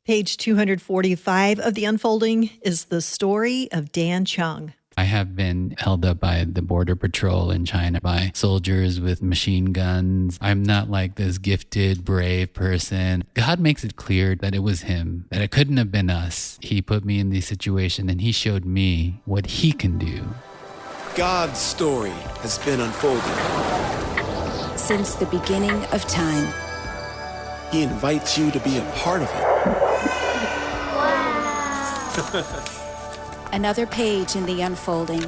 Page 245 of The Unfolding is the story of Dan Chung. I have been held up by the border patrol in China by soldiers with machine guns. I'm not like this gifted, brave person. God makes it clear that it was him, that it couldn't have been us. He put me in this situation and he showed me what he can do. God's story has been unfolding. Since the beginning of time. He invites you to be a part of it. Wow. Another page in The Unfolding.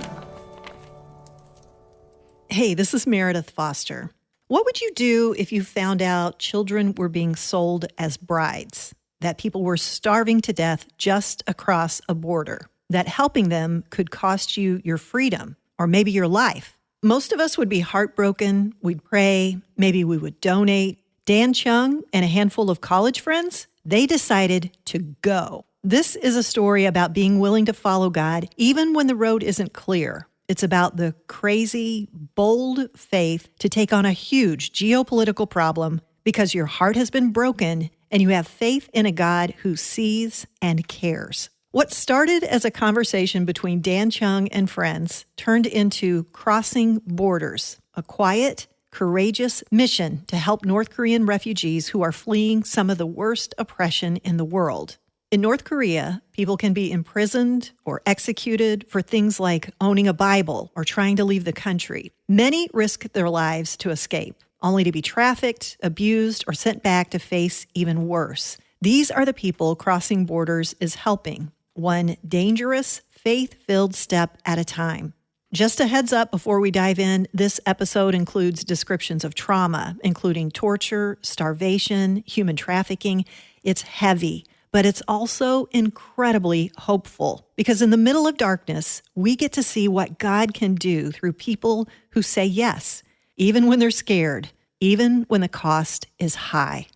Hey, this is Meredith Foster. What would you do if you found out children were being sold as brides? That people were starving to death just across a border? That helping them could cost you your freedom or maybe your life? Most of us would be heartbroken. We'd pray. Maybe we would donate. Dan Chung and a handful of college friends, they decided to go. This is a story about being willing to follow God, even when the road isn't clear. It's about the crazy, bold faith to take on a huge geopolitical problem because your heart has been broken and you have faith in a God who sees and cares. What started as a conversation between Dan Chung and friends turned into Crossing Borders, a quiet, courageous mission to help North Korean refugees who are fleeing some of the worst oppression in the world. In North Korea, people can be imprisoned or executed for things like owning a Bible or trying to leave the country. Many risk their lives to escape, only to be trafficked, abused, or sent back to face even worse. These are the people Crossing Borders is helping, one dangerous, faith-filled step at a time. Just a heads up before we dive in, this episode includes descriptions of trauma, including torture, starvation, human trafficking. It's heavy, but it's also incredibly hopeful because in the middle of darkness, we get to see what God can do through people who say yes, even when they're scared, even when the cost is high.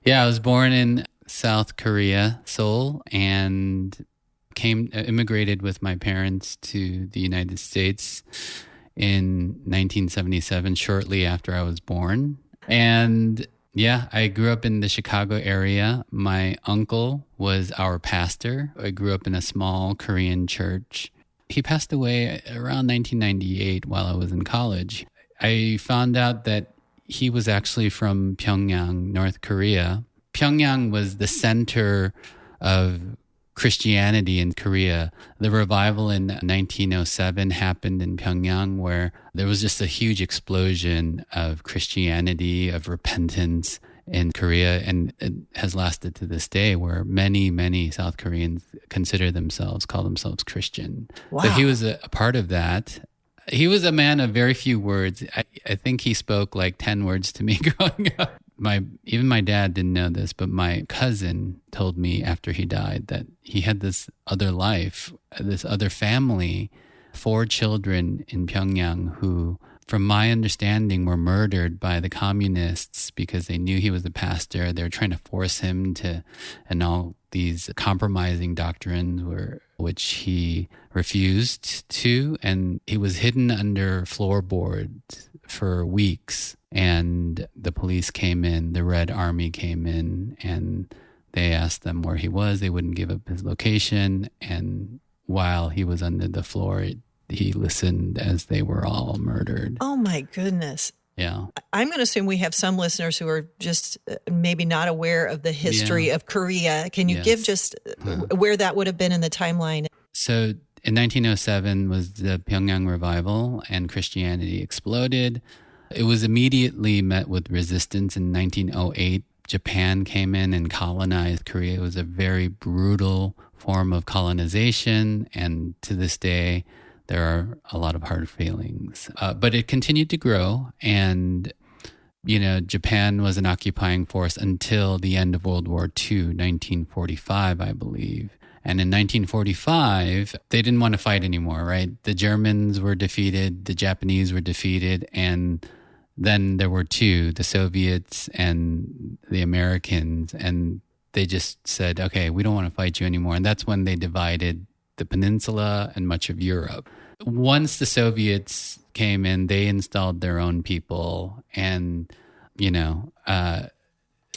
Yeah, I was born in South Korea, Seoul, and immigrated with my parents to the United States in 1977, shortly after I was born. And yeah, I grew up in the Chicago area. My uncle was our pastor. I grew up in a small Korean church. He passed away around 1998 while I was in college. I found out that he was actually from Pyongyang, North Korea. Pyongyang was the center of Christianity in Korea. The revival in 1907 happened in Pyongyang, where there was just a huge explosion of Christianity, of repentance in Korea, and it has lasted to this day, where many South Koreans call themselves Christian. Wow. So he was a part of that. He was a man of very few words. I think he spoke like 10 words to me growing up. Even my dad didn't know this, but my cousin told me after he died that he had this other life, this other family, 4 children in Pyongyang who, from my understanding, were murdered by the communists because they knew he was a pastor. They were trying to force him to, and all these compromising doctrines which he refused to, and he was hidden under floorboards for weeks. And the police came in, the Red Army came in, and they asked them where he was. They wouldn't give up his location. And while he was under the floor, he listened as they were all murdered. Oh my goodness. Yeah. I'm going to assume we have some listeners who are just maybe not aware of the history of Korea. Can you give just where that would have been in the timeline? So in 1907 was the Pyongyang revival, and Christianity exploded. It was immediately met with resistance. In 1908, Japan came in and colonized Korea. It was a very brutal form of colonization, and to this day, there are a lot of hard feelings. But it continued to grow, and Japan was an occupying force until the end of World War II, 1945, I believe. And in 1945, they didn't want to fight anymore, right? The Germans were defeated, the Japanese were defeated, and then there were 2, the Soviets and the Americans, and they just said, okay, we don't want to fight you anymore. And that's when they divided the peninsula and much of Europe. Once the Soviets came in, they installed their own people, and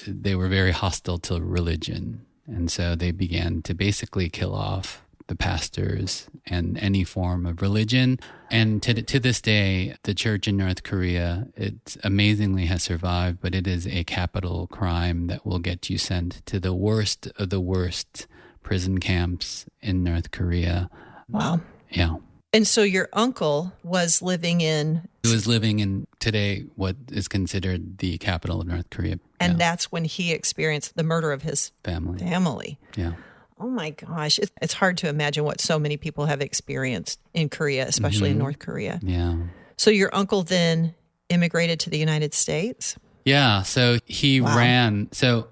they were very hostile to religion. And so they began to basically kill off the pastors and any form of religion. And to this day, the church in North Korea, it amazingly has survived, but it is a capital crime that will get you sent to the worst of the worst prison camps in North Korea. Wow. Yeah. And so your uncle was living in... He was living in today what is considered the capital of North Korea. And that's when he experienced the murder of his family. Yeah. Oh my gosh. It's hard to imagine what so many people have experienced in Korea, especially in North Korea. Yeah. So your uncle then immigrated to the United States? Yeah. So he ran. So,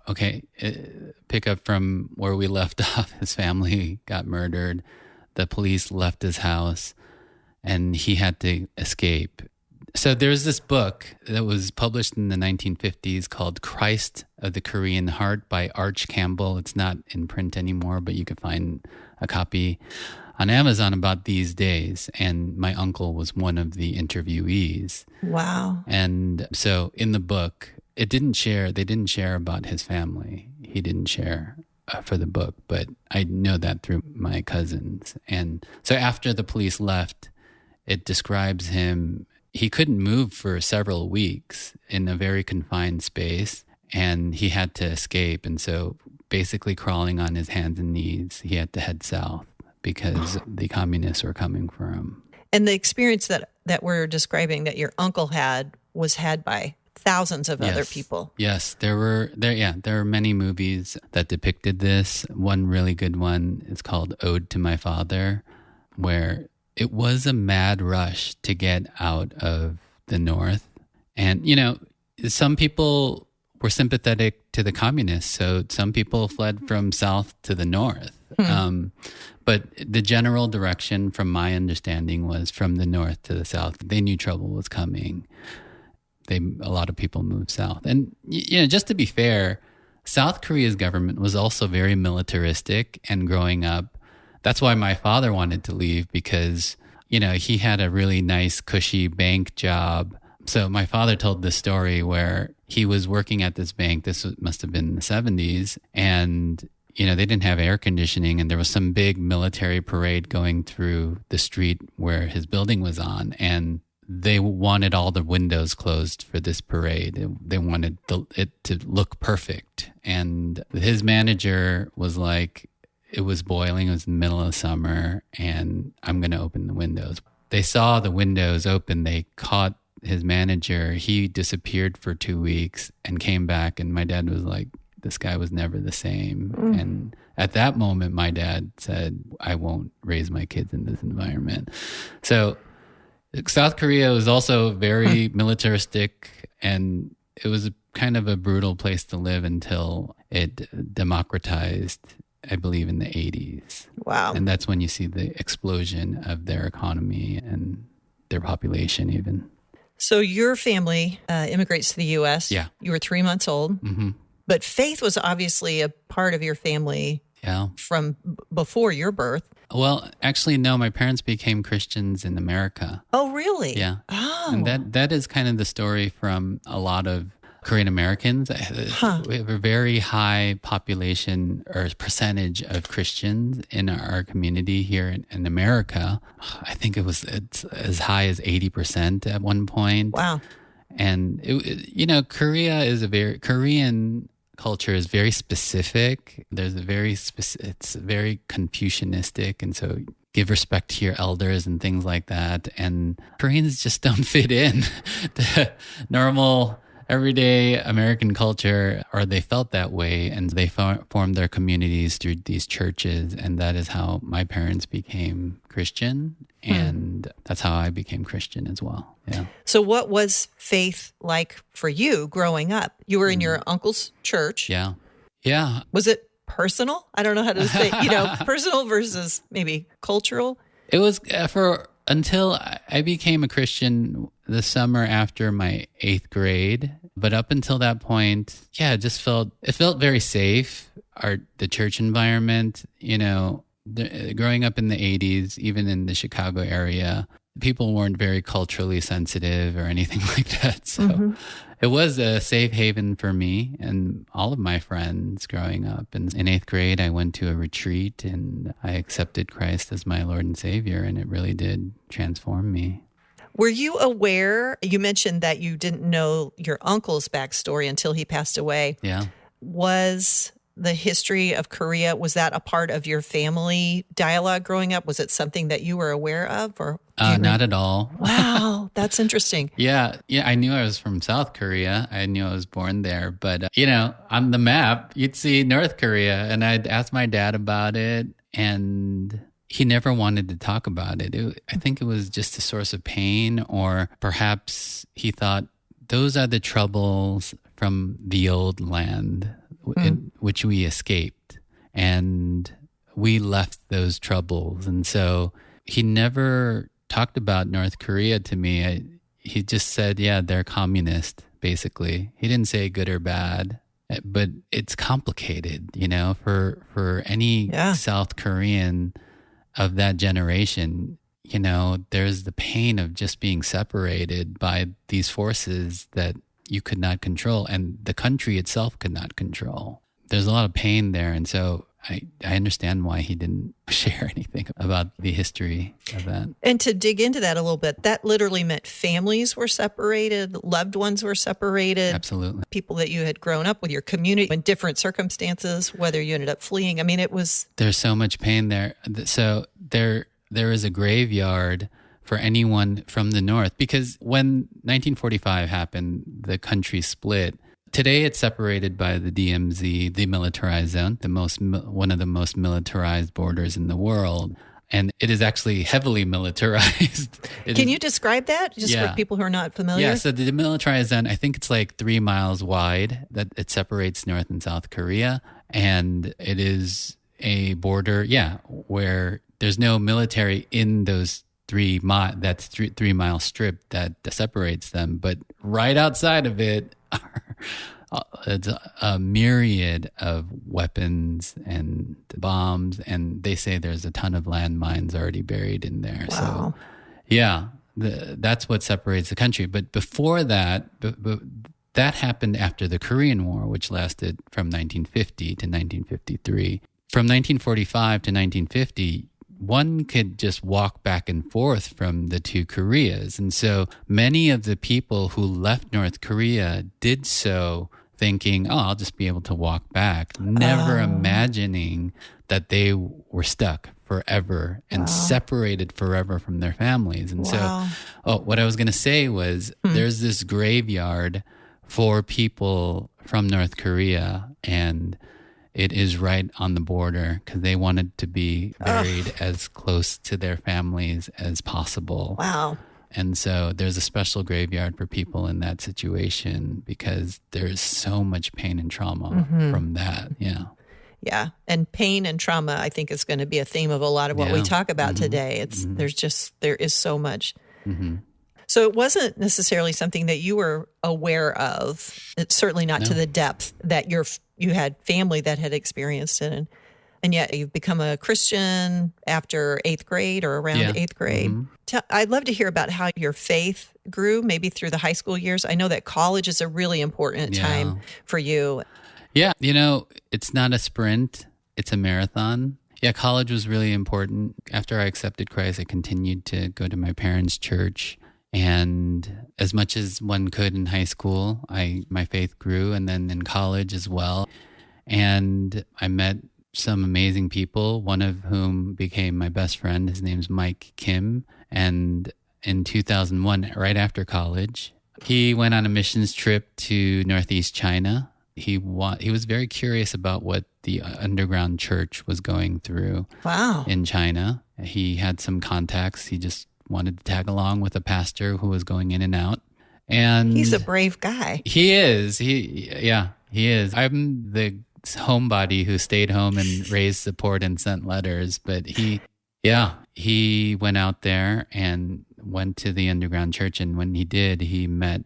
okay, pick up from where we left off. His family got murdered. The police left his house and he had to escape. So there's this book that was published in the 1950s called Christ of the Korean Heart by Arch Campbell. It's not in print anymore, but you could find a copy on Amazon about these days. And my uncle was one of the interviewees. Wow. And so in the book, they didn't share about his family. He didn't share for the book, but I know that through my cousins. And so after the police left, it describes him. He couldn't move for several weeks in a very confined space, and he had to escape. And so basically crawling on his hands and knees, he had to head south because the communists were coming for him. And the experience that we're describing that your uncle had was had by thousands of other people. Yes, there were many movies that depicted this. One really good one is called Ode to My Father, where it was a mad rush to get out of the North. And, some people were sympathetic to the communists, so some people fled from South to the North. But the general direction, from my understanding, was from the North to the South. They knew trouble was coming. A lot of people moved south. And, just to be fair, South Korea's government was also very militaristic, and growing up, that's why my father wanted to leave, because, he had a really nice, cushy bank job. So my father told this story where he was working at this bank. This must have been the 70s. And, they didn't have air conditioning. And there was some big military parade going through the street where his building was on. And they wanted all the windows closed for this parade. They wanted it to look perfect. And his manager was like, it was boiling. It was in the middle of summer, and I'm going to open the windows. They saw the windows open. They caught his manager. He disappeared for 2 weeks and came back. And my dad was like, this guy was never the same. And at that moment, my dad said, I won't raise my kids in this environment. So South Korea was also very militaristic, and it was kind of a brutal place to live until it democratized, I believe, in the 80s. Wow. And that's when you see the explosion of their economy and their population even. So your family immigrates to the U.S. Yeah. You were 3 months old. Mm-hmm. But faith was obviously a part of your family from before your birth. Well, actually, no. My parents became Christians in America. Oh, really? Yeah. Oh. And that is kind of the story from a lot of Korean Americans. We have a very high population or percentage of Christians in our community here in America. I think it's as high as 80% at one point. Wow. And Korean culture is very specific. There's it's very Confucianistic, and so give respect to your elders and things like that. And Koreans just don't fit in the normal everyday American culture, or they felt that way, and they formed their communities through these churches. And that is how my parents became Christian. And that's how I became Christian as well. Yeah. So what was faith like for you growing up? You were in your uncle's church. Yeah. Yeah. Was it personal? I don't know how to say, personal versus maybe cultural. It was until I became a Christian the summer after my 8th grade. But up until that point, it felt very safe. The church environment, growing up in the 80s, even in the Chicago area, people weren't very culturally sensitive or anything like that. So it was a safe haven for me and all of my friends growing up. And in 8th grade, I went to a retreat and I accepted Christ as my Lord and Savior, and it really did transform me. Were you aware? You mentioned that you didn't know your uncle's backstory until he passed away. Yeah. Was the history of Korea, was that a part of your family dialogue growing up? Was it something that you were aware of? Or Not at all. Wow, that's interesting. Yeah, I knew I was from South Korea. I knew I was born there. But, on the map, you'd see North Korea. And I'd ask my dad about it. And he never wanted to talk about it. I think it was just a source of pain. Or perhaps he thought, those are the troubles from the old land in which we escaped. And we left those troubles. And so he never talked about North Korea to me. He just said, yeah, they're communist, basically. He didn't say good or bad, but it's complicated, for any South Korean of that generation. There's the pain of just being separated by these forces that you could not control and the country itself could not control. There's a lot of pain there. And so I understand why he didn't share anything about the history of that. And to dig into that a little bit, that literally meant families were separated, loved ones were separated. Absolutely. People that you had grown up with, your community in different circumstances, whether you ended up fleeing. I mean, it was... There's so much pain there. So there is a graveyard for anyone from the North, because when 1945 happened, the country split. Today, it's separated by the DMZ, demilitarized zone, one of the most militarized borders in the world. And it is actually heavily militarized. Can you describe that for people who are not familiar? Yeah, so the demilitarized zone, I think it's like 3 miles wide, that it separates North and South Korea. And it is a border, where there's no military in those 3 mile strip that separates them. But right outside of it it's a myriad of weapons and bombs, and they say there's a ton of landmines already buried in there. Wow. So, that's what separates the country. But before that, that happened after the Korean War, which lasted from 1950 to 1953. From 1945 to 1950, one could just walk back and forth from the two Koreas. And so many of the people who left North Korea did so thinking, I'll just be able to walk back, never imagining that they were stuck forever and separated forever from their families. And so what I was going to say was there's this graveyard for people from North Korea, and it is right on the border because they wanted to be buried as close to their families as possible. Wow. And so there's a special graveyard for people in that situation because there's so much pain and trauma from that. Yeah. Yeah. And pain and trauma, I think, is going to be a theme of a lot of what we talk about today. There is so much. So it wasn't necessarily something that you were aware of. It's certainly not to the depth that you had family that had experienced it. And yet you've become a Christian after 8th grade or around 8th grade. I'd love to hear about how your faith grew, maybe through the high school years. I know that college is a really important time for you. Yeah. It's not a sprint, it's a marathon. Yeah, college was really important. After I accepted Christ, I continued to go to my parents' church. And as much as one could in high school, my faith grew, and then in college as well. And I met some amazing people, one of whom became my best friend. His name's Mike Kim. And in 2001, right after college, he went on a missions trip to Northeast China. He was very curious about what the underground church was going through in China. He had some contacts. He just wanted to tag along with a pastor who was going in and out. And he's a brave guy. He is. He is. I'm the homebody who stayed home and raised support and sent letters. But he went out there and went to the underground church. And when he did, he met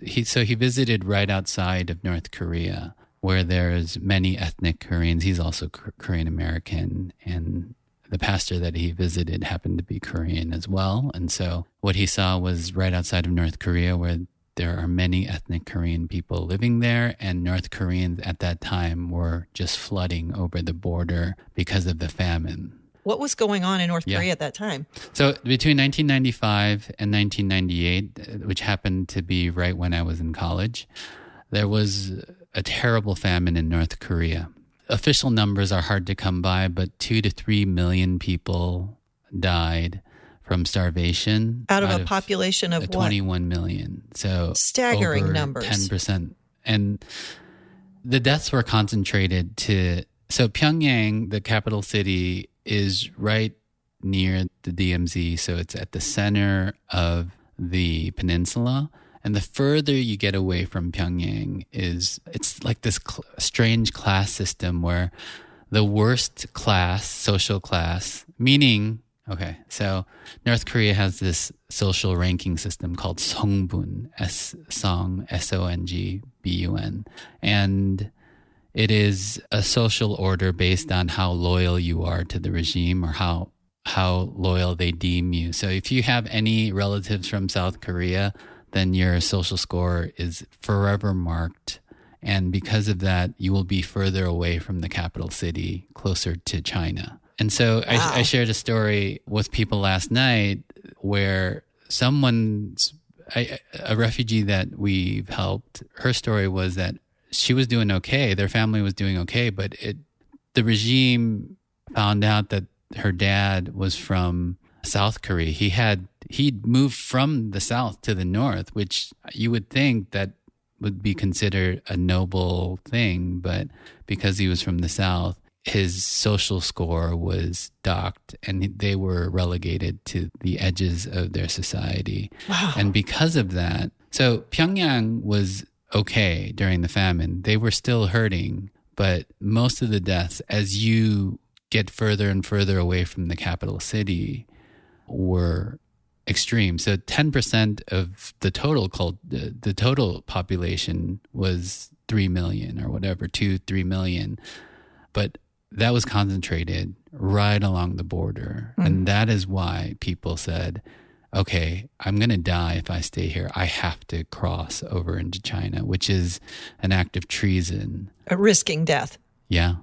he visited right outside of North Korea, where there's many ethnic Koreans. He's also Korean American, and the pastor that he visited happened to be Korean as well. And so what he saw was right outside of North Korea, where there are many ethnic Korean people living there, and North Koreans at that time were just flooding over the border because of the famine. What was going on in North Korea at that time? So between 1995 and 1998, which happened to be right when I was in college, there was a terrible famine in North Korea. Official numbers are hard to come by, but 2 to 3 million people died from starvation. Out of a population of 21 million. So staggering over numbers. 10%. And the deaths were concentrated so Pyongyang, the capital city, is right near the DMZ. So it's at the center of the peninsula. And the further you get away from Pyongyang it's like this strange class system where the worst class, social class, meaning, okay, so North Korea has this social ranking system called Songbun, Songbun. And it is a social order based on how loyal you are to the regime or how loyal they deem you. So if you have any relatives from South Korea, then your social score is forever marked. And because of that, you will be further away from the capital city, closer to China. And so I shared a story with people last night where a refugee that we've helped, her story was that she was doing okay. Their family was doing okay, but the regime found out that her dad was from South Korea. He'd moved from the south to the north, which you would think that would be considered a noble thing, but because he was from the south, his social score was docked and they were relegated to the edges of their society. Wow. And because of that, so Pyongyang was okay during the famine. They were still hurting, but most of the deaths, as you get further and further away from the capital city, were extreme. So 10% of the total population was 3 million or whatever, 3 million. But that was concentrated right along the border. And that is why people said, okay, I'm going to die if I stay here. I have to cross over into China, which is an act of treason. Risking death. Yeah.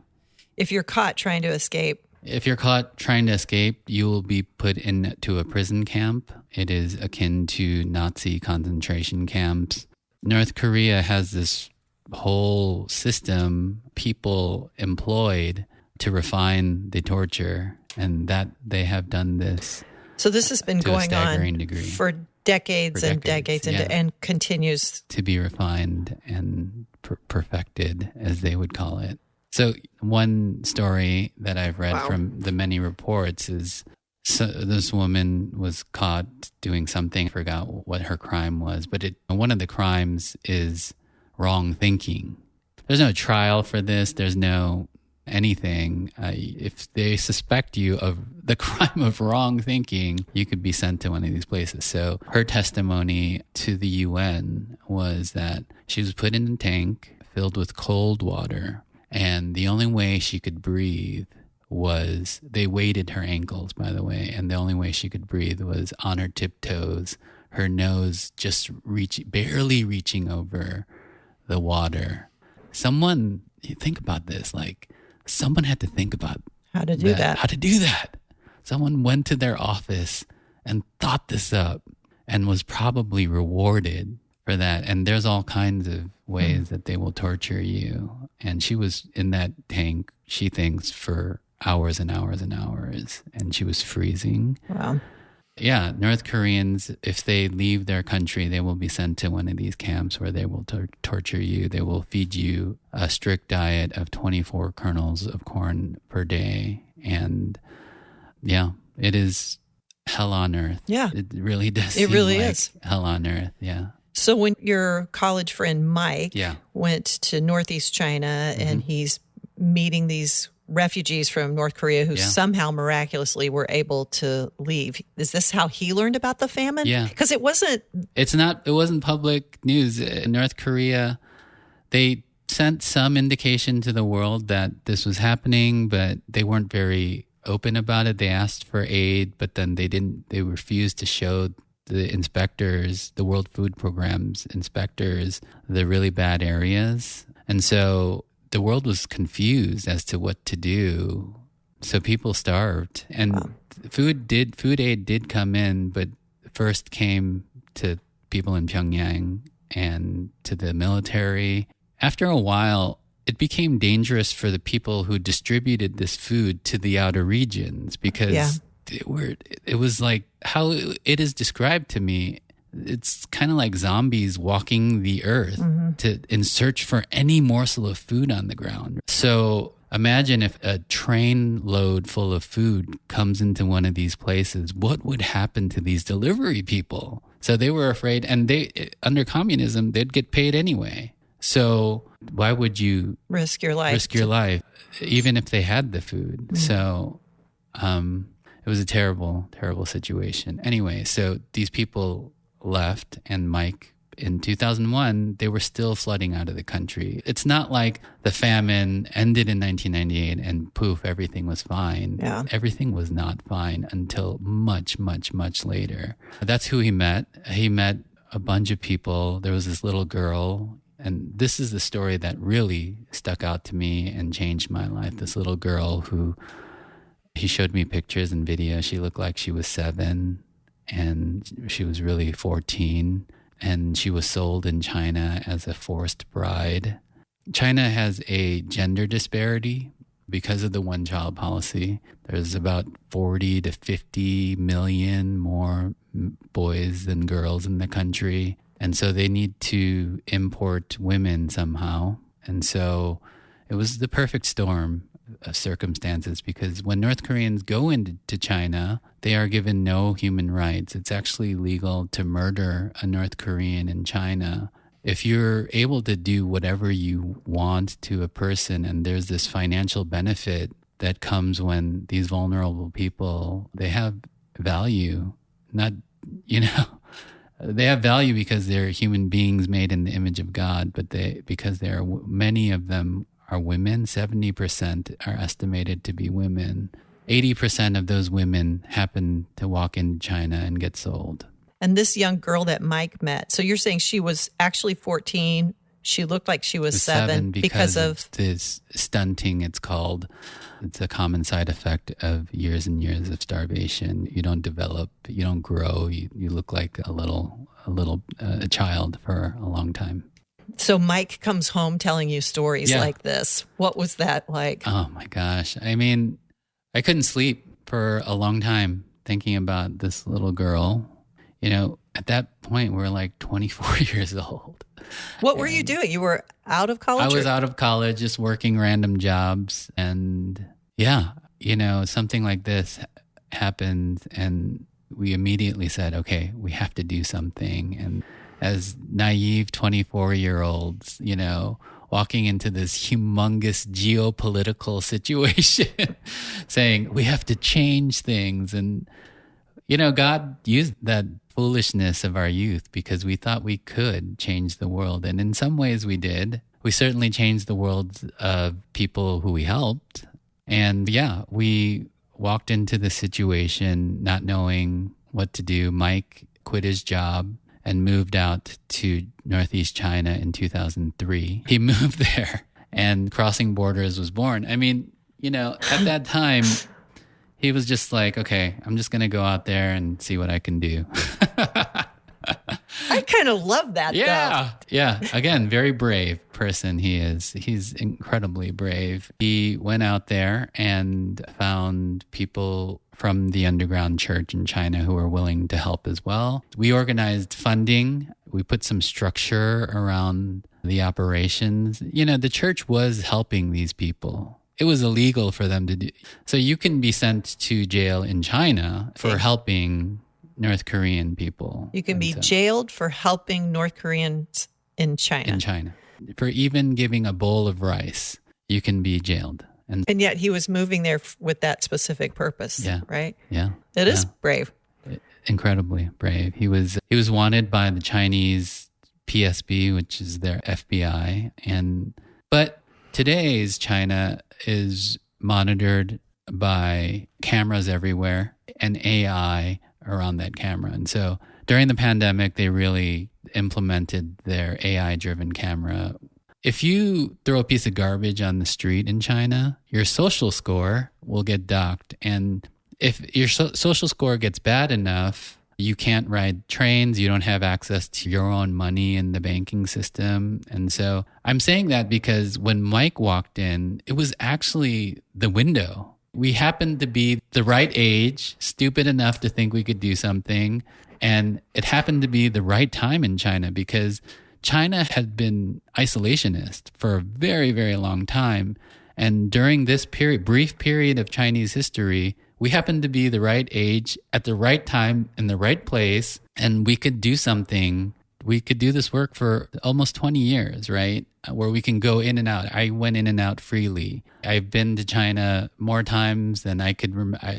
If you're caught trying to escape. If you're caught trying to escape, you will be put into a prison camp. It is akin to Nazi concentration camps. North Korea has this whole system, people employed to refine the torture, and that they have done this. So this has been going on degree. for decades and decades and continues to be refined and perfected, as they would call it. So one story that I've read from the many reports is this woman was caught doing something. I forgot what her crime was, but one of the crimes is wrong thinking. There's no trial for this. There's no anything. If they suspect you of the crime of wrong thinking, you could be sent to one of these places. So her testimony to the UN was that she was put in a tank filled with cold water, and the only way she could breathe was, they weighted her ankles, by the way, and the only way she could breathe was on her tiptoes, her nose just barely reaching over the water. Someone, think about this, like someone had to think about how to do that. Someone went to their office and thought this up and was probably rewarded for that. And there's all kinds of ways that they will torture you. And she was in that tank, she thinks, for hours and hours and hours, and she was freezing. Wow. Yeah, North Koreans, if they leave their country, they will be sent to one of these camps where they will torture you. They will feed you a strict diet of 24 kernels of corn per day. And yeah, it is hell on earth. Yeah. It really does. It really like is. Hell on earth, yeah. So when your college friend Mike Yeah. went to Northeast China and he's meeting these refugees from North Korea who somehow miraculously were able to leave. Is this how he learned about the famine? Yeah. Because it wasn't public news. In North Korea, they sent some indication to the world that this was happening, but they weren't very open about it. They asked for aid, but then they refused to show the inspectors, the World Food Program's inspectors, the really bad areas. And so the world was confused as to what to do. So people starved. And food aid did come in, but first came to people in Pyongyang and to the military. After a while, it became dangerous for the people who distributed this food to the outer regions because it was like how it is described to me. It's kind of like zombies walking the earth in search for any morsel of food on the ground. So imagine if a train load full of food comes into one of these places, what would happen to these delivery people? So they were afraid, and under communism, they'd get paid anyway. So why would you risk your life, even if they had the food? So it was a terrible, terrible situation. Anyway, so these people left, and Mike, in 2001, they were still flooding out of the country. It's not like the famine ended in 1998 and poof, everything was fine. Yeah. Everything was not fine until much, much, much later. That's who he met. He met a bunch of people. There was this little girl, and this is the story that really stuck out to me and changed my life. This little girl who, he showed me pictures and videos. She looked like she was 7, and she was really 14. And she was sold in China as a forced bride. China has a gender disparity because of the one-child policy. There's about 40 to 50 million more boys than girls in the country. And so they need to import women somehow. And so it was the perfect storm of circumstances, because when North Koreans go into China, they are given no human rights. It's actually legal to murder a North Korean in China. If you're able to do whatever you want to a person, and there's this financial benefit that comes when these vulnerable people, they have value, not, they have value because they're human beings made in the image of God, but because many of them are women. 70% are estimated to be women. 80% of those women happen to walk into China and get sold. And this young girl that Mike met, so you're saying she was actually 14. She looked like she was 7 because of this stunting, it's called. It's a common side effect of years and years of starvation. You don't develop, you don't grow. You look like a child for a long time. So Mike comes home telling you stories like this. What was that like? Oh my gosh. I mean, I couldn't sleep for a long time thinking about this little girl. At that point, we're like 24 years old. What were you doing? You were out of college? I was out of college, just working random jobs. And something like this happened, and we immediately said, okay, we have to do something. And as naive 24-year-olds, walking into this humongous geopolitical situation, saying we have to change things. And, God used that foolishness of our youth because we thought we could change the world. And in some ways we did. We certainly changed the world of people who we helped. And we walked into the situation not knowing what to do. Mike quit his job and moved out to Northeast China in 2003. He moved there, and Crossing Borders was born. I mean, at that time, he was just like, okay, I'm just going to go out there and see what I can do. I kind of love that, though. Yeah. Again, very brave person he is. He's incredibly brave. He went out there and found people from the underground church in China who were willing to help as well. We organized funding. We put some structure around the operations. The church was helping these people. It was illegal for them to do. So you can be sent to jail in China for helping North Korean people. You can be jailed for helping North Koreans in China. In China. For even giving a bowl of rice, you can be jailed. And yet he was moving there with that specific purpose, right? Yeah. It is brave. Incredibly brave. He was wanted by the Chinese PSB, which is their FBI. But today's China is monitored by cameras everywhere and AI around that camera. And so during the pandemic, they really implemented their AI-driven camera. If you throw a piece of garbage on the street in China, your social score will get docked. And if your social score gets bad enough, you can't ride trains, you don't have access to your own money in the banking system. And so I'm saying that because when Mike walked in, it was actually the window. We happened to be the right age, stupid enough to think we could do something. And it happened to be the right time in China because China had been isolationist for a very, very long time. And during this brief period of Chinese history, we happened to be the right age at the right time in the right place. And we could do something. We could do this work for almost 20 years, right? Where we can go in and out. I went in and out freely. I've been to China more times than I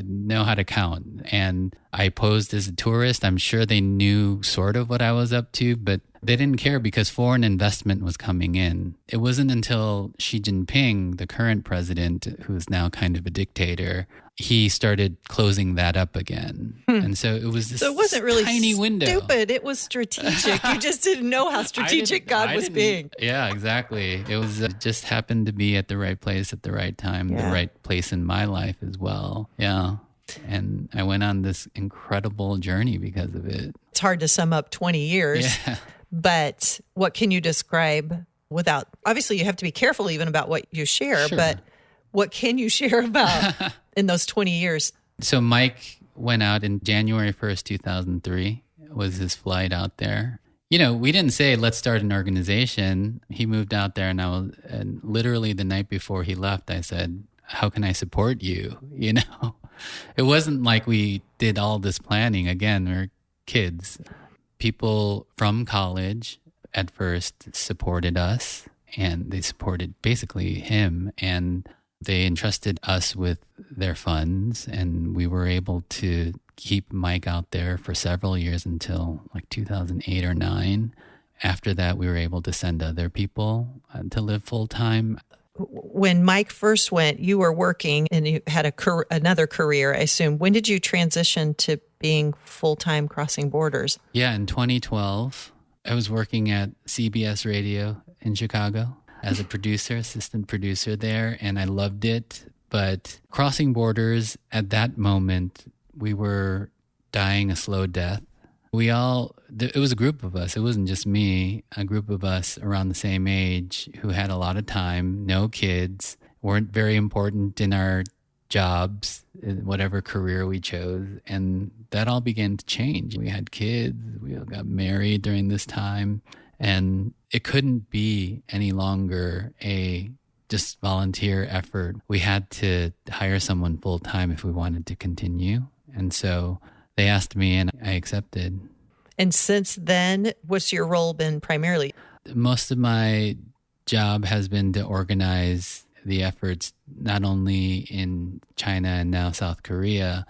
know how to count. And I posed as a tourist. I'm sure they knew sort of what I was up to, but they didn't care because foreign investment was coming in. It wasn't until Xi Jinping, the current president, who's now kind of a dictator, he started closing that up again. And so it was this So it wasn't really tiny window. Stupid. It was strategic. You just didn't know how strategic God was being. Yeah, exactly. It just happened to be at the right place at the right time, the right place in my life as well. Yeah. And I went on this incredible journey because of it. It's hard to sum up 20 years, but what can you describe without, obviously you have to be careful even about what you share, but what can you share about in those 20 years? So Mike went out in January 1st, 2003, was his flight out there. You know, we didn't say, let's start an organization. He moved out there and literally the night before he left, I said, how can I support you? You know, it wasn't like we did all this planning. Again, we're kids. People from college at first supported us and they supported basically him, and they entrusted us with their funds, and we were able to keep Mike out there for several years until like 2008 or 9. After that, we were able to send other people to live full time. When Mike first went, you were working and you had another career, I assume. When did you transition to being full-time crossing borders? Yeah, in 2012, I was working at CBS Radio in Chicago as a producer, assistant producer there, and I loved it. But crossing borders, at that moment, we were dying a slow death. It was a group of us. It wasn't just me, a group of us around the same age who had a lot of time, no kids, weren't very important in our jobs, whatever career we chose. And that all began to change. We had kids, we all got married during this time, and it couldn't be any longer a just volunteer effort. We had to hire someone full time if we wanted to continue. And so they asked me and I accepted. And since then, what's your role been primarily? Most of my job has been to organize the efforts, not only in China and now South Korea,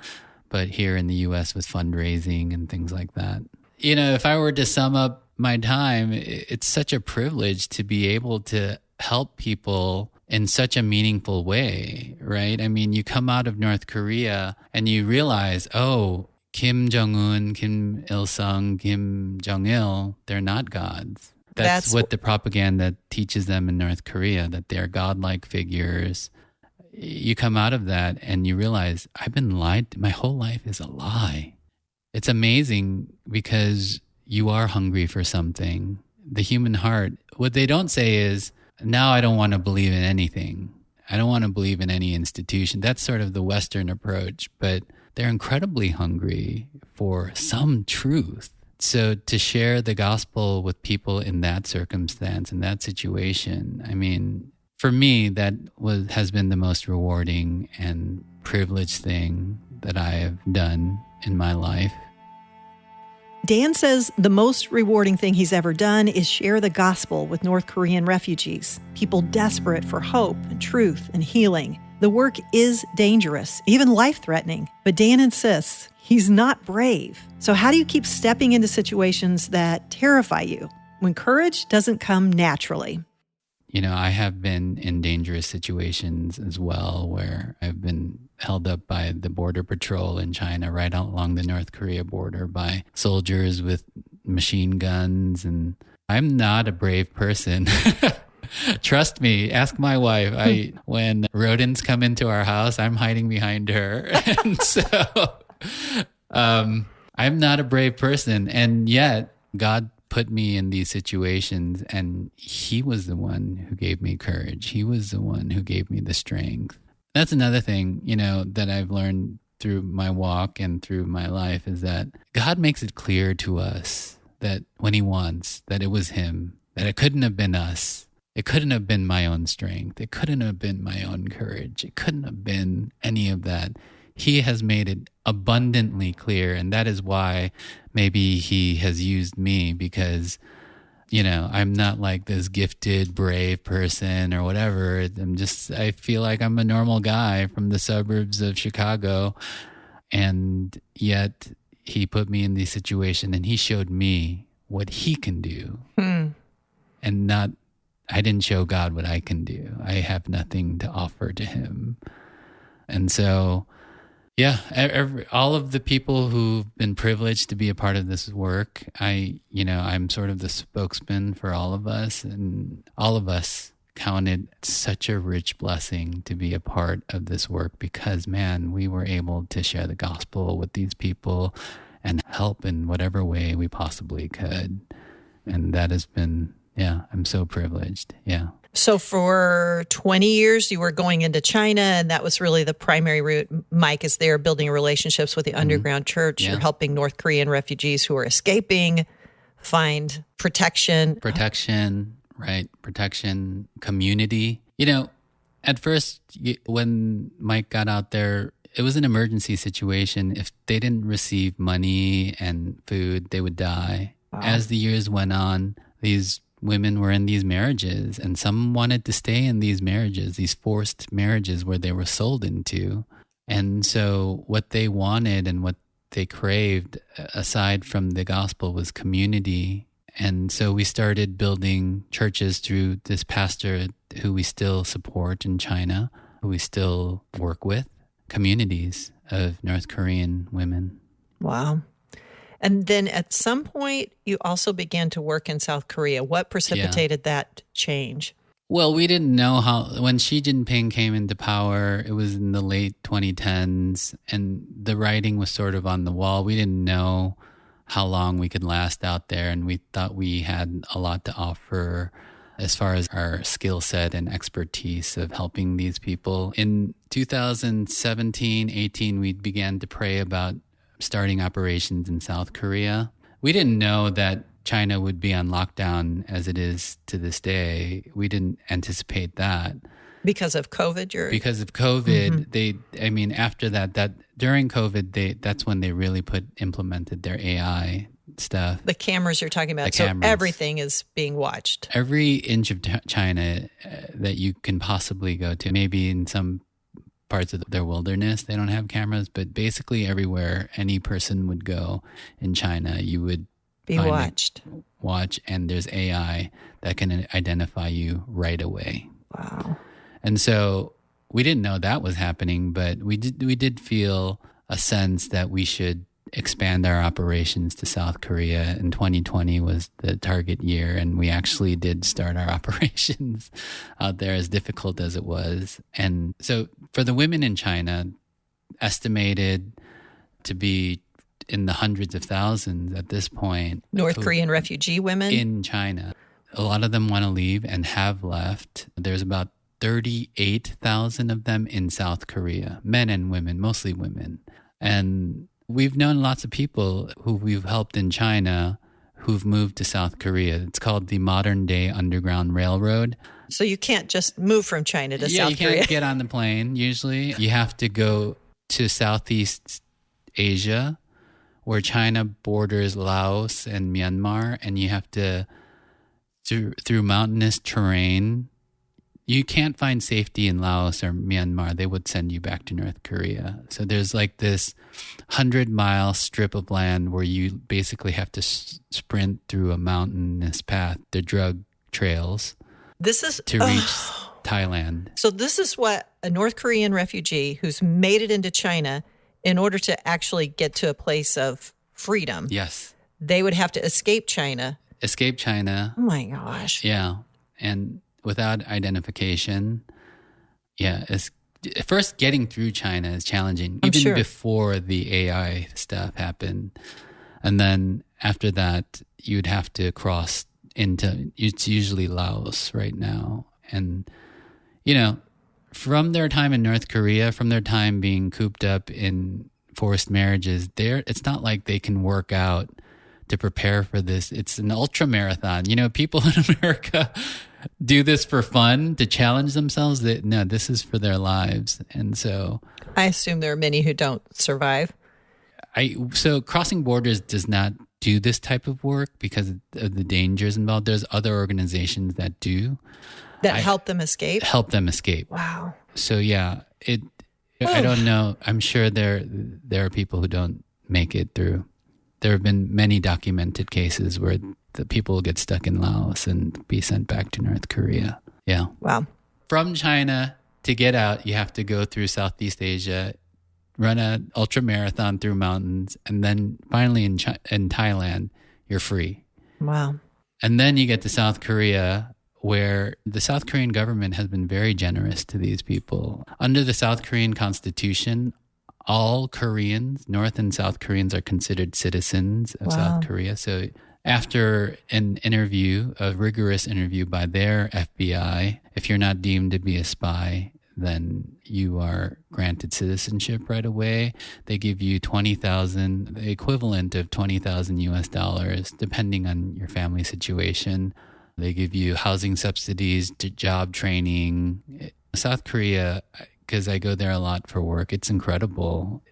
but here in the U.S. with fundraising and things like that. You know, if I were to sum up my time, it's such a privilege to be able to help people in such a meaningful way, right? I mean, you come out of North Korea and you realize, oh, Kim Jong-un, Kim Il-sung, Kim Jong-il, they're not gods. That's what the propaganda teaches them in North Korea, that they're godlike figures. You come out of that and you realize, I've been lied to. My whole life is a lie. It's amazing because you are hungry for something. The human heart, what they don't say is, now I don't want to believe in anything. I don't want to believe in any institution. That's sort of the Western approach, but they're incredibly hungry for some truth. So to share the gospel with people in that circumstance, in that situation, I mean, for me, that has been the most rewarding and privileged thing that I have done in my life. Dan says the most rewarding thing he's ever done is share the gospel with North Korean refugees, people desperate for hope and truth and healing. The work is dangerous, even life-threatening, but Dan insists he's not brave. So how do you keep stepping into situations that terrify you when courage doesn't come naturally? I have been in dangerous situations as well where I've been held up by the border patrol in China right along the North Korea border by soldiers with machine guns. And I'm not a brave person. Trust me, ask my wife. When rodents come into our house, I'm hiding behind her. And so I'm not a brave person. And yet God put me in these situations, and he was the one who gave me courage. He was the one who gave me the strength. That's another thing, that I've learned through my walk and through my life is that God makes it clear to us that when he wants, that it was him, that it couldn't have been us. It couldn't have been my own strength. It couldn't have been my own courage. It couldn't have been any of that. He has made it abundantly clear. And that is why maybe he has used me because, I'm not like this gifted, brave person or whatever. I feel like I'm a normal guy from the suburbs of Chicago. And yet he put me in this situation and he showed me what he can do. And I didn't show God what I can do. I have nothing to offer to him. And so, yeah, all of the people who've been privileged to be a part of this work, I'm sort of the spokesman for all of us, and all of us count it such a rich blessing to be a part of this work because, man, we were able to share the gospel with these people and help in whatever way we possibly could. And that has been, I'm so privileged. Yeah. So for 20 years, you were going into China, and that was really the primary route. Mike is there building relationships with the underground church. Yeah. You're helping North Korean refugees who are escaping find protection. Right? Protection, community. At first, when Mike got out there, it was an emergency situation. If they didn't receive money and food, they would die. Wow. As the years went on, these women were in these marriages, and some wanted to stay in these marriages, these forced marriages where they were sold into. And so what they wanted and what they craved, aside from the gospel, was community. And so we started building churches through this pastor who we still support in China, who we still work with, communities of North Korean women. Wow. And then at some point, you also began to work in South Korea. What precipitated that change? Well, we didn't know when Xi Jinping came into power, it was in the late 2010s, and the writing was sort of on the wall. We didn't know how long we could last out there, and we thought we had a lot to offer as far as our skill set and expertise of helping these people. In 2017, 18, we began to pray about starting operations in South Korea. We didn't know that China would be on lockdown as it is to this day. We didn't anticipate that. Because of COVID? Because of COVID, after that during COVID, that's when they really implemented their AI stuff. The cameras you're talking about. So everything is being watched. Every inch of China that you can possibly go to, maybe in some parts of their wilderness, they don't have cameras, but basically everywhere any person would go in China, you would be watch, and there's AI that can identify you right away. Wow. And so we didn't know that was happening, but we did feel a sense that we should expand our operations to South Korea. And 2020 was the target year, and we actually did start our operations out there, as difficult as it was. And so for the women in China, estimated to be in the hundreds of thousands at this point. North Korean refugee women? In China. A lot of them want to leave and have left. There's about 38,000 of them in South Korea, men and women, mostly women. And we've known lots of people who we've helped in China who've moved to South Korea. It's called the Modern Day Underground Railroad. So you can't just move from China to South Korea. You can't get on the plane usually. You have to go to Southeast Asia, where China borders Laos and Myanmar, and you have to, through mountainous terrain. You can't find safety in Laos or Myanmar. They would send you back to North Korea. So there's like this 100-mile strip of land where you basically have to sprint through a mountainous path. They're drug trails. This is to reach Thailand. So this is what a North Korean refugee who's made it into China, in order to actually get to a place of freedom, Yes. they would have to escape China. Escape China. Oh my gosh. Yeah. And without identification, first getting through China is challenging, I'm even sure. before the AI stuff happened. And then after that, you'd have to cross into, it's usually Laos right now. And, from their time in North Korea, from their time being cooped up in forced marriages, it's not like they can work out to prepare for this. It's an ultra marathon. People in America do this for fun to challenge themselves. No, this is for their lives. And so I assume there are many who don't survive. So Crossing Borders does not do this type of work because of the dangers involved. There's other organizations that do. That help them escape? Help them escape. Wow. So yeah, I don't know. I'm sure there are people who don't make it through. There have been many documented cases where the people get stuck in Laos and be sent back to North Korea. Yeah. Wow. From China, to get out, you have to go through Southeast Asia, run an ultra marathon through mountains, and then finally in Thailand, you're free. Wow. And then you get to South Korea, where the South Korean government has been very generous to these people. Under the South Korean constitution, all Koreans, North and South Koreans, are considered citizens of South Korea. So after an interview, a rigorous interview by their FBI, if you're not deemed to be a spy, then you are granted citizenship right away. They give you $20,000, the equivalent of $20,000 US, depending on your family situation. They give you housing subsidies, job training. South Korea, because I go there a lot for work, it's incredible.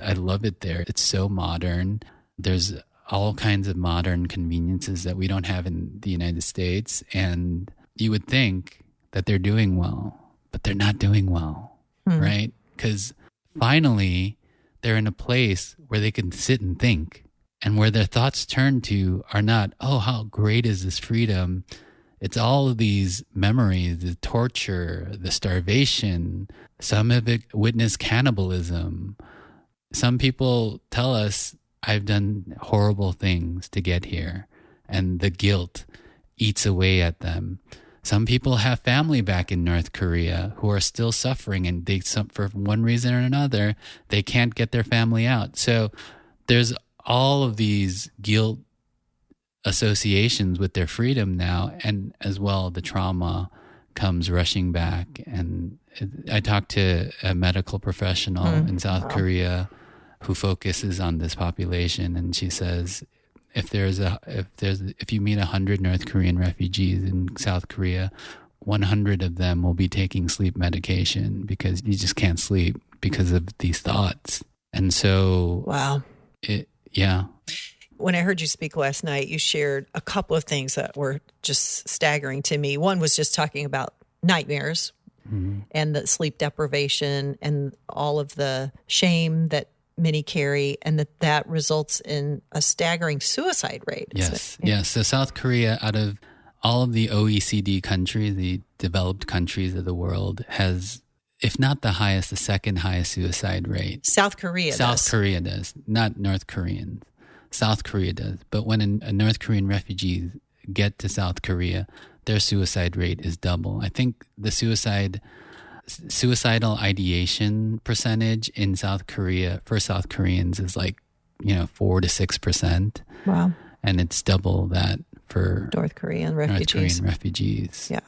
I love it there. It's so modern. There's all kinds of modern conveniences that we don't have in the United States. And you would think that they're doing well, but they're not doing well, right? Because finally, they're in a place where they can sit and think, and where their thoughts turn to are not, oh, how great is this freedom? It's all of these memories, the torture, the starvation. Some have witnessed cannibalism. Some people tell us, I've done horrible things to get here, and the guilt eats away at them. Some people have family back in North Korea who are still suffering, and for one reason or another, they can't get their family out. So there's all of these guilt associations with their freedom now, and as well the trauma comes rushing back. And I talked to a medical professional in South Korea who focuses on this population, and she says if you meet 100 North Korean refugees in South Korea, 100 of them will be taking sleep medication because you just can't sleep because of these thoughts. And so yeah. When I heard you speak last night, you shared a couple of things that were just staggering to me. One was just talking about nightmares and the sleep deprivation and all of the shame that many carry, and that results in a staggering suicide rate. Yes. So South Korea, out of all of the OECD countries, the developed countries of the world, has, if not the highest, the second highest suicide rate. South Korea does, not North Koreans. South Korea does. But when a North Korean refugees get to South Korea, their suicide rate is double. I think the suicidal ideation percentage in South Korea for South Koreans is 4 to 6%. Wow. And it's double that for North Korean refugees. Yeah.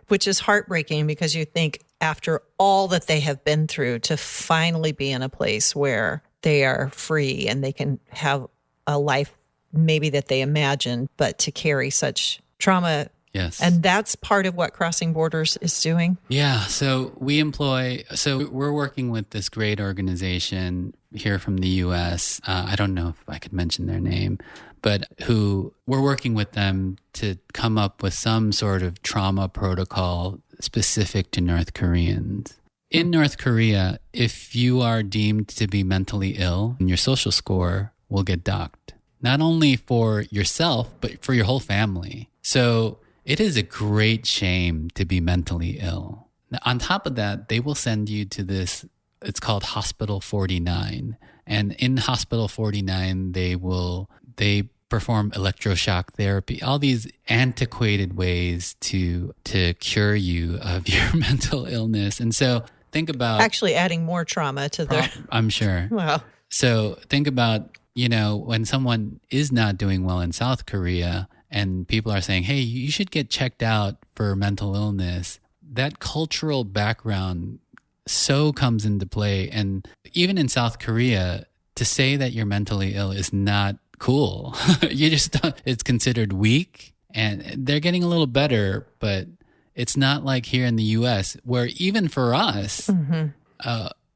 Which is heartbreaking, because you think after all that they have been through, to finally be in a place where they are free and they can have a life maybe that they imagined, but to carry such trauma. Yes. And that's part of what Crossing Borders is doing. Yeah. So we're working with this great organization here from the U.S. I don't know if I could mention their name, but we're working with them to come up with some sort of trauma protocol specific to North Koreans. In North Korea, if you are deemed to be mentally ill, your social score will get docked, not only for yourself, but for your whole family. So It is a great shame to be mentally ill. Now, on top of that, they will send you to this, it's called Hospital 49. And in Hospital 49, they perform electroshock therapy, all these antiquated ways to cure you of your mental illness. And so think about Actually adding more trauma to their... I'm sure. Wow. So think about, when someone is not doing well in South Korea and people are saying, hey, you should get checked out for mental illness, that cultural background so comes into play. And even in South Korea, to say that you're mentally ill is not cool. It's considered weak, and they're getting a little better, but it's not like here in the US where even for us,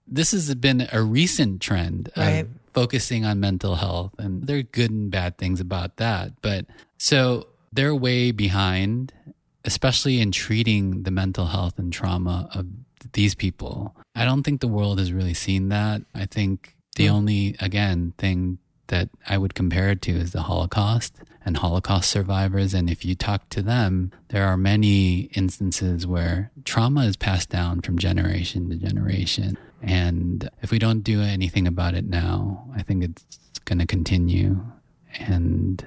this has been a recent trend of focusing on mental health, and there are good and bad things about that. But so they're way behind, especially in treating the mental health and trauma of these people. I don't think the world has really seen that. I think the only, again, thing that I would compare it to is the Holocaust and Holocaust survivors. And if you talk to them, there are many instances where trauma is passed down from generation to generation. And if we don't do anything about it now, I think it's going to continue. And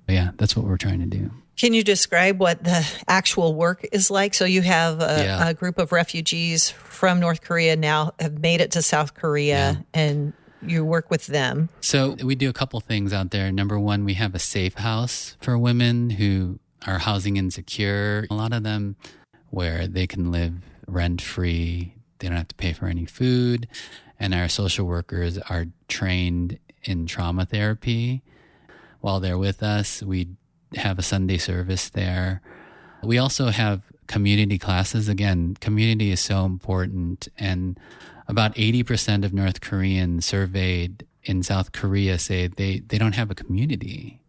yeah, that's what we're trying to do. Can you describe what the actual work is like? So you have a group of refugees from North Korea now have made it to South Korea, and you work with them. So we do a couple things out there. Number one, we have a safe house for women who are housing insecure. A lot of them where they can live rent-free. They don't have to pay for any food. And our social workers are trained in trauma therapy. While they're with us, we have a Sunday service there. We also have community classes. Again, community is so important. And about 80% of North Koreans surveyed in South Korea say they don't have a community.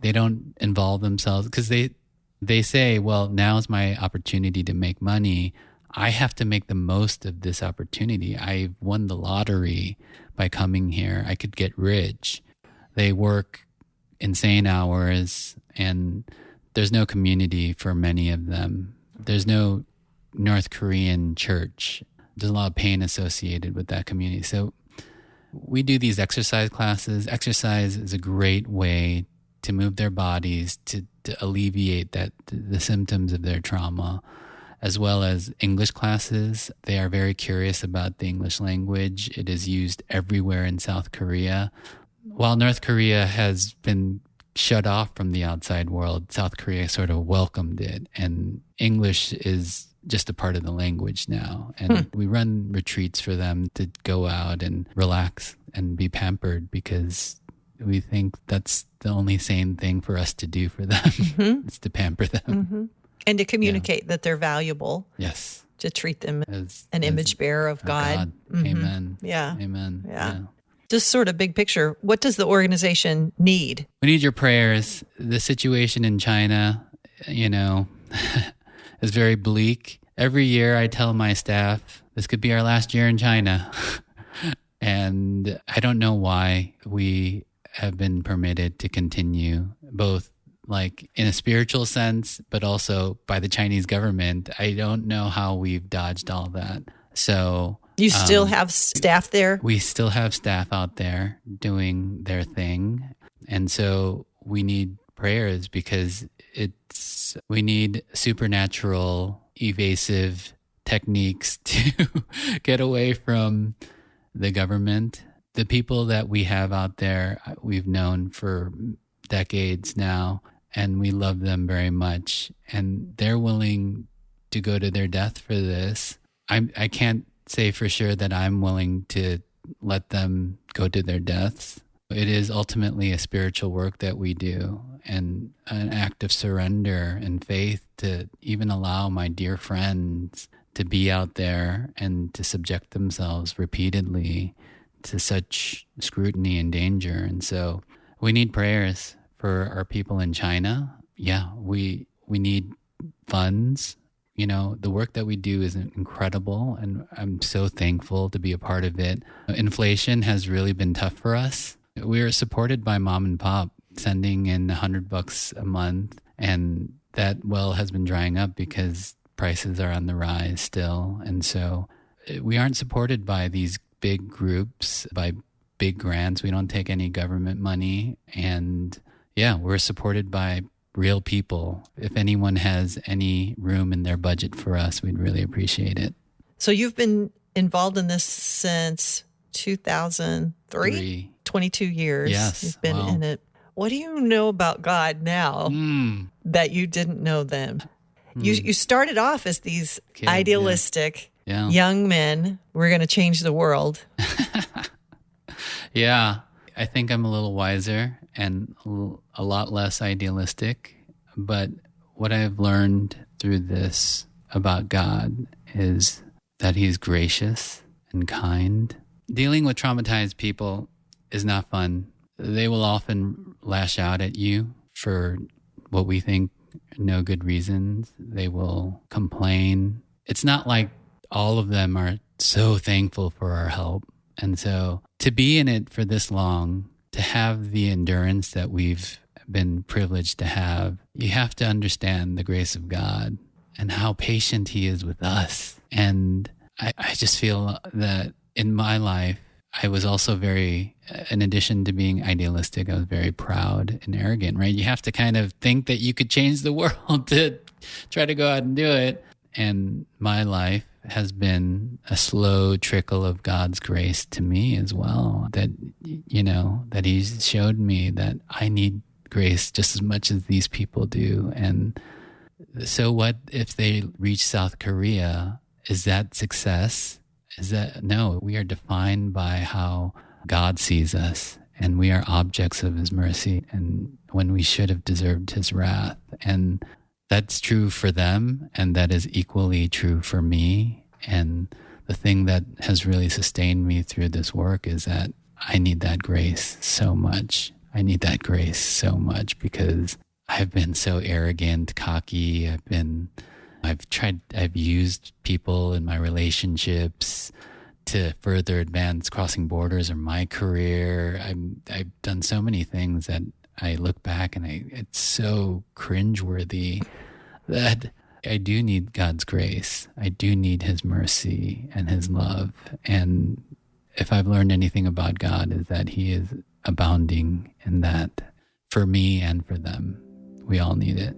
They don't involve themselves because they say, well, now's my opportunity to make money. I have to make the most of this opportunity. I won the lottery by coming here. I could get rich. They work insane hours, and there's no community for many of them. There's no North Korean church. There's a lot of pain associated with that community. So we do these exercise classes. Exercise is a great way to move their bodies, to alleviate the symptoms of their trauma, as well as English classes. They are very curious about the English language. It is used everywhere in South Korea. While North Korea has been shut off from the outside world, South Korea sort of welcomed it. And English is just a part of the language now. And we run retreats for them to go out and relax and be pampered because we think that's the only sane thing for us to do for them is to pamper them. And to communicate that they're valuable. Yes. To treat them as an image bearer of God. Amen. Yeah. Amen. Yeah. Just sort of big picture, what does the organization need? We need your prayers. The situation in China, is very bleak. Every year I tell my staff, this could be our last year in China. And I don't know why we have been permitted to continue, both like in a spiritual sense, but also by the Chinese government. I don't know how we've dodged all that. So you still have staff there? We still have staff out there doing their thing. And so we need prayers because we need supernatural, evasive techniques to get away from the government. The people that we have out there, we've known for decades now, and we love them very much. And they're willing to go to their death for this. I can't say for sure that I'm willing to let them go to their deaths. It is ultimately a spiritual work that we do and an act of surrender and faith to even allow my dear friends to be out there and to subject themselves repeatedly to such scrutiny and danger. And so we need prayers for our people in China. Yeah, we need funds. The work that we do is incredible, and I'm so thankful to be a part of it. Inflation has really been tough for us. We are supported by mom and pop, sending in $100 a month, And that well has been drying up because prices are on the rise still. And so we aren't supported by these big groups, by big grants. We don't take any government money. And yeah, we're supported by real people. If anyone has any room in their budget for us, we'd really appreciate it. So you've been involved in this since 2003? 22 years. Yes. You've been in it. What do you know about God now that you didn't know then? You started off as these idealistic young men. We're going to change the world. Yeah. I think I'm a little wiser and a lot less idealistic. But what I've learned through this about God is that he's gracious and kind. Dealing with traumatized people is not fun. They will often lash out at you for what we think no good reasons. They will complain. It's not like all of them are so thankful for our help. And so to be in it for this long, to have the endurance that we've been privileged to have, you have to understand the grace of God and how patient he is with us. And I just feel that in my life, I was also very, in addition to being idealistic, I was very proud and arrogant, right? You have to kind of think that you could change the world to try to go out and do it. And my life has been a slow trickle of God's grace to me as well. That, you know, that he's showed me that I need grace just as much as these people do. And so what if they reach South Korea? Is that success? No, we are defined by how God sees us, and we are objects of his mercy, and when we should have deserved his wrath. And that's true for them, and that is equally true for me. And the thing that has really sustained me through this work is that I need that grace so much. I need that grace so much because I've been so arrogant, cocky. I've used people in my relationships to further advance crossing borders or my career. I've done so many things that I look back and it's so cringeworthy that I do need God's grace. I do need his mercy and his love. And if I've learned anything about God, is that he is abounding in that for me and for them. We all need it.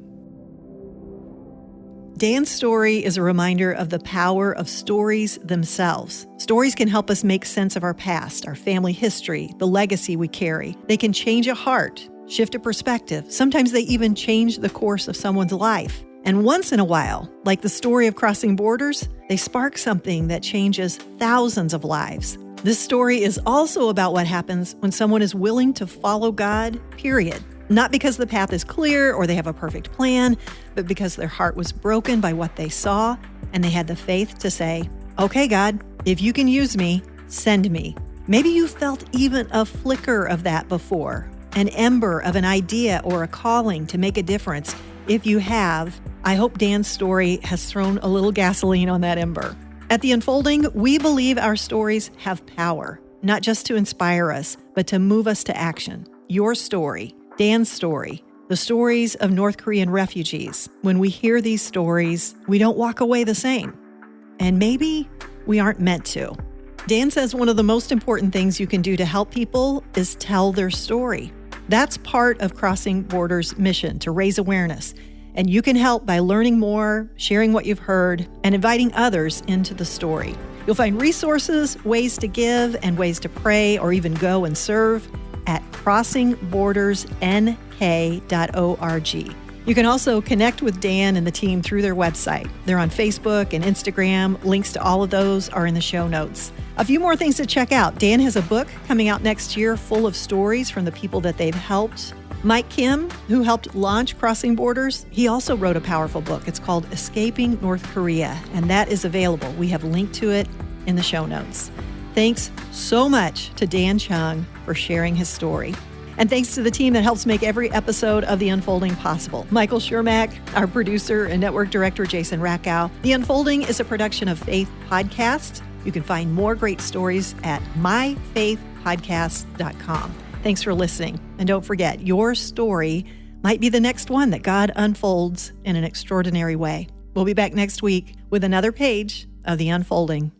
Dan's story is a reminder of the power of stories themselves. Stories can help us make sense of our past, our family history, the legacy we carry. They can change a heart, shift a perspective. Sometimes they even change the course of someone's life. And once in a while, like the story of crossing borders, they spark something that changes thousands of lives. This story is also about what happens when someone is willing to follow God, period. Not because the path is clear or they have a perfect plan, but because their heart was broken by what they saw and they had the faith to say, okay, God, if you can use me, send me. Maybe you felt even a flicker of that before, an ember of an idea or a calling to make a difference. If you have, I hope Dan's story has thrown a little gasoline on that ember. At The Unfolding, we believe our stories have power, not just to inspire us, but to move us to action. Your story, Dan's story, the stories of North Korean refugees. When we hear these stories, we don't walk away the same. And maybe we aren't meant to. Dan says one of the most important things you can do to help people is tell their story. That's part of Crossing Borders' mission, to raise awareness. And you can help by learning more, sharing what you've heard, and inviting others into the story. You'll find resources, ways to give, and ways to pray or even go and serve at crossingbordersnk.org. You can also connect with Dan and the team through their website. They're on Facebook and Instagram. Links to all of those are in the show notes. A few more things to check out. Dan has a book coming out next year full of stories from the people that they've helped. Mike Kim, who helped launch Crossing Borders, he also wrote a powerful book. It's called Escaping North Korea, and that is available. We have linked to it in the show notes. Thanks so much to Dan Chung for sharing his story. And thanks to the team that helps make every episode of The Unfolding possible. Michael Shermack, our producer and network director, Jason Rackow. The Unfolding is a production of Faith Podcast. You can find more great stories at myfaithpodcast.com. Thanks for listening. And don't forget, your story might be the next one that God unfolds in an extraordinary way. We'll be back next week with another page of The Unfolding.